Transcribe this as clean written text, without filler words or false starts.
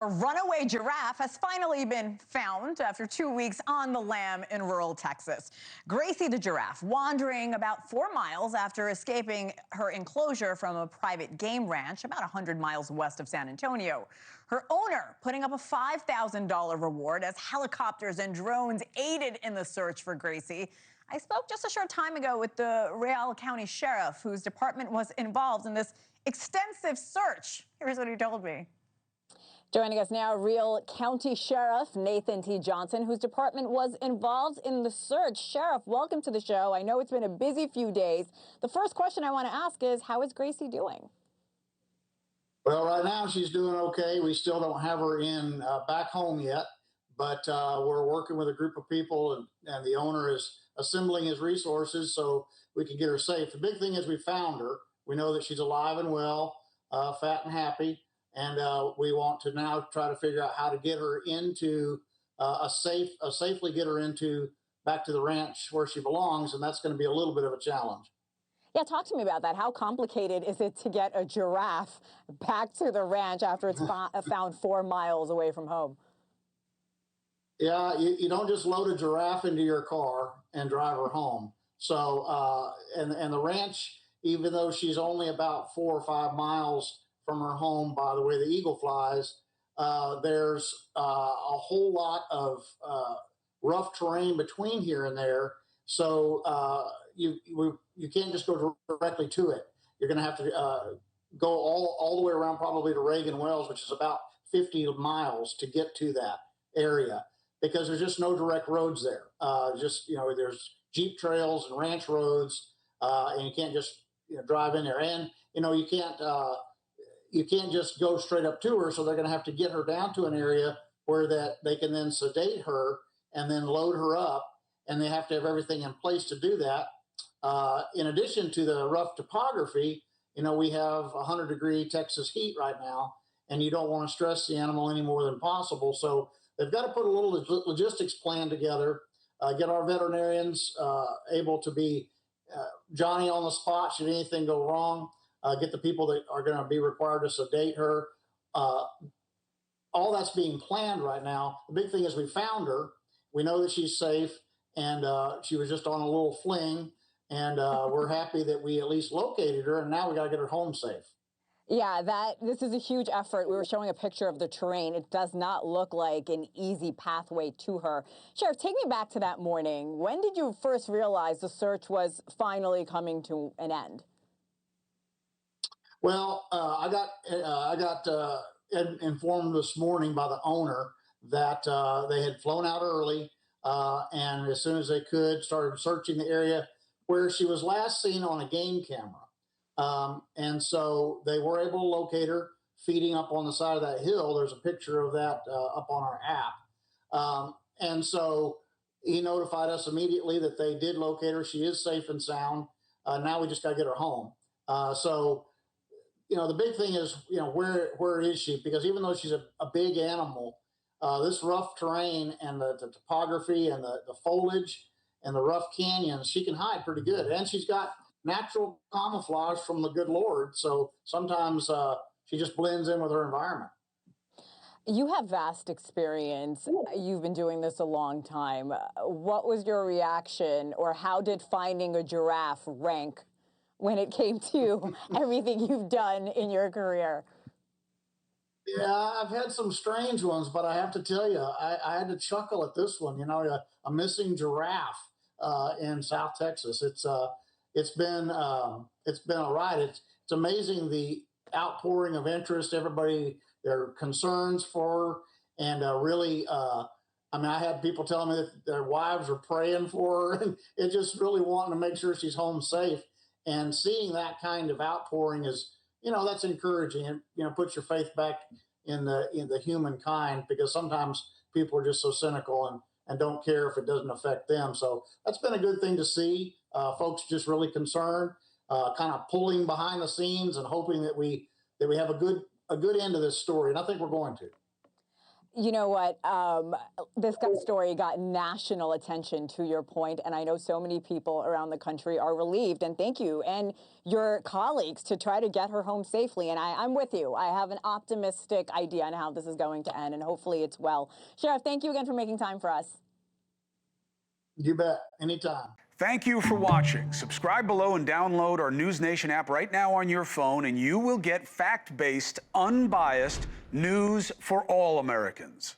A runaway giraffe has finally been found after 2 weeks on the lam in rural Texas. Gracie the giraffe wandering about 4 miles after escaping her enclosure from a private game ranch about 100 miles west of San Antonio. Her owner putting up a $5,000 reward as helicopters and drones aided in the search for Gracie. I spoke just a short time ago with the Real County Sheriff, whose department was involved in this extensive search. Here's what he told me. Joining us now, Real County Sheriff Nathan T. Johnson, whose department was involved in the search. Sheriff, welcome to the show. I know it's been a busy few days. The first question I want to ask is, how is Gracie doing? Well, right now she's doing okay. We still don't have her in back home yet, but we're working with a group of people, and the owner is assembling his resources so we can get her safe. The big thing is we found her. We know that she's alive and well, fat and happy. And we want to now try to figure out how to get her into safely get her into back to the ranch where she belongs. And that's going to be a little bit of a challenge. Yeah, talk to me about that. How complicated is it to get a giraffe back to the ranch after it's found 4 miles away from home? Yeah, you don't just load a giraffe into your car and drive her home. So, and the ranch, even though she's only about 4 or 5 miles from her home, by the way the eagle flies, there's a whole lot of rough terrain between here and there. So you can't just go directly to it. You're going to have to go all the way around, probably to Reagan Wells, which is about 50 miles to get to that area, because there's just no direct roads there. There's Jeep trails and ranch roads, and you can't just drive in there. And you can't just go straight up to her, so they're going to have to get her down to an area where that they can then sedate her and then load her up, and they have to have everything in place to do that. In addition to the rough topography, we have 100-degree Texas heat right now, and you don't want to stress the animal any more than possible. So they've got to put a little logistics plan together, get our veterinarians able to be Johnny on the spot should anything go wrong. Get the people that are going to be required to sedate her. All that's being planned right now. The big thing is we found her. We know that she's safe, and she was just on a little fling, and we're happy that we at least located her, and now we got to get her home safe. Yeah, this is a huge effort. We were showing a picture of the terrain. It does not look like an easy pathway to her. Sheriff, take me back to that morning. When did you first realize the search was finally coming to an end? Well, I got informed this morning by the owner that they had flown out early, and as soon as they could, started searching the area where she was last seen on a game camera. And so they were able to locate her feeding up on the side of that hill. There's a picture of that up on our app. And so he notified us immediately that they did locate her. She is safe and sound. Now we just got to get her home. The big thing is, where is she? Because even though she's a big animal, this rough terrain and the topography and the foliage and the rough canyons, she can hide pretty good. And she's got natural camouflage from the good Lord. So sometimes she just blends in with her environment. You have vast experience. You've been doing this a long time. What was your reaction, or how did finding a giraffe rank when it came to everything you've done in your career? Yeah, I've had some strange ones, but I have to tell you, I had to chuckle at this one. A missing giraffe in South Texas. It's been a ride. It's amazing the outpouring of interest. Everybody, their concerns for her, and really, I had people telling me that their wives are praying for her, and it just really wanting to make sure she's home safe. And seeing that kind of outpouring is, that's encouraging, and puts your faith back in the humankind, because sometimes people are just so cynical and don't care if it doesn't affect them. So that's been a good thing to see. Folks just really concerned, kind of pulling behind the scenes and hoping that we have a good end to this story. And I think we're going to. You know what? This story got national attention, to your point, and I know so many people around the country are relieved. And thank you and your colleagues to try to get her home safely. And I'm with you. I have an optimistic idea on how this is going to end, and hopefully it's well. Sheriff, thank you again for making time for us. You bet. Anytime. Thank you for watching. Subscribe below and download our NewsNation app right now on your phone, and you will get fact-based, unbiased news for all Americans.